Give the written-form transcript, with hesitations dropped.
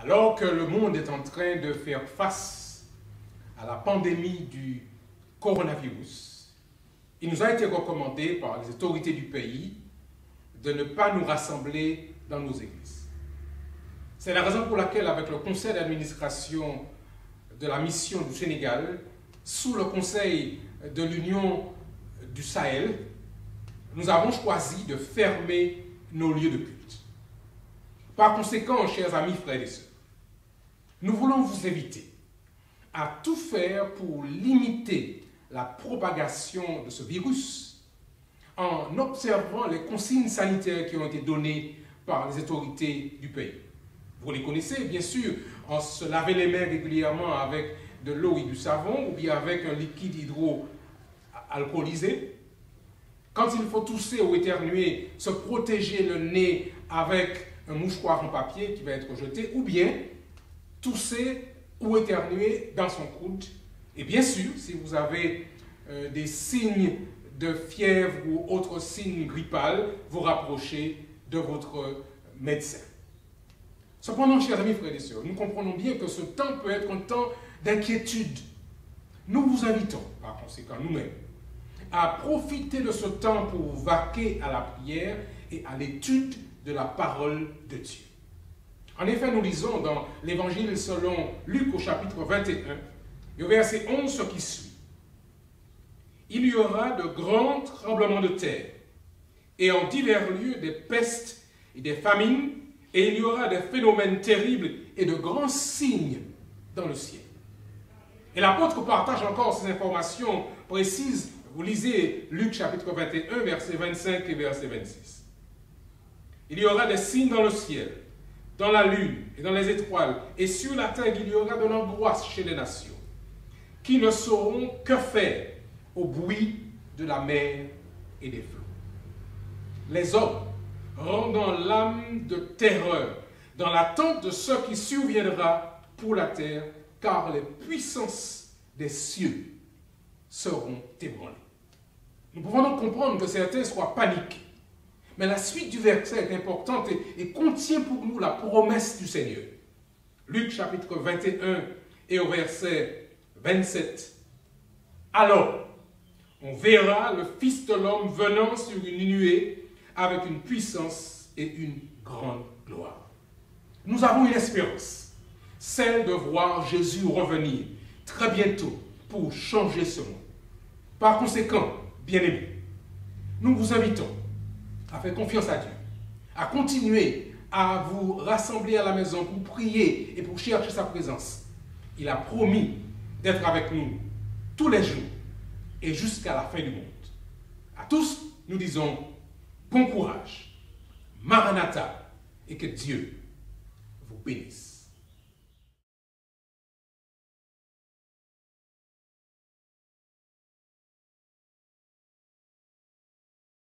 Alors que le monde est en train de faire face à la pandémie du coronavirus, il nous a été recommandé par les autorités du pays de ne pas nous rassembler dans nos églises. C'est la raison pour laquelle, avec le conseil d'administration de la mission du Sénégal, sous le conseil de l'Union du Sahel, nous avons choisi de fermer nos lieux de culte. Par conséquent, chers amis, frères et sœurs, nous voulons vous inviter à tout faire pour limiter la propagation de ce virus en observant les consignes sanitaires qui ont été données par les autorités du pays. Vous les connaissez, bien sûr, on se laver les mains régulièrement avec de l'eau et du savon ou bien avec un liquide hydroalcoolisé. Quand il faut tousser ou éternuer, se protéger le nez avec un mouchoir en papier qui va être jeté, ou bien tousser ou éternuer dans son coude. Et bien sûr, si vous avez des signes de fièvre ou autres signes grippales, vous rapprochez de votre médecin. Cependant, chers amis, frères et sœurs, nous comprenons bien que ce temps peut être un temps d'inquiétude. Nous vous invitons, par conséquent, nous-mêmes, à profiter de ce temps pour vaquer à la prière et à l'étude de la parole de Dieu. En effet, nous lisons dans l'Évangile selon Luc au chapitre 21, et au verset 11, ce qui suit. Il y aura de grands tremblements de terre, et en divers lieux des pestes et des famines, et il y aura des phénomènes terribles et de grands signes dans le ciel. Et l'apôtre partage encore ces informations précises. Vous lisez Luc chapitre 21, verset 25 et verset 26. Il y aura des signes dans le ciel, dans la lune et dans les étoiles, et sur la terre il y aura de l'angoisse chez les nations, qui ne sauront que faire au bruit de la mer et des flots. Les hommes rendant l'âme de terreur dans l'attente de ce qui surviendra pour la terre, car les puissances des cieux seront ébranlées. Nous pouvons donc comprendre que certains soient paniqués. Mais la suite du verset est importante et contient pour nous la promesse du Seigneur. Luc chapitre 21 et au verset 27. Alors, on verra le Fils de l'homme venant sur une nuée avec une puissance et une grande gloire. Nous avons une espérance, celle de voir Jésus revenir très bientôt pour changer ce monde. Par conséquent, bien-aimés, nous vous invitons à faire confiance à Dieu, à continuer à vous rassembler à la maison pour prier et pour chercher sa présence. Il a promis d'être avec nous tous les jours et jusqu'à la fin du monde. À tous, nous disons bon courage, Maranatha, et que Dieu vous bénisse.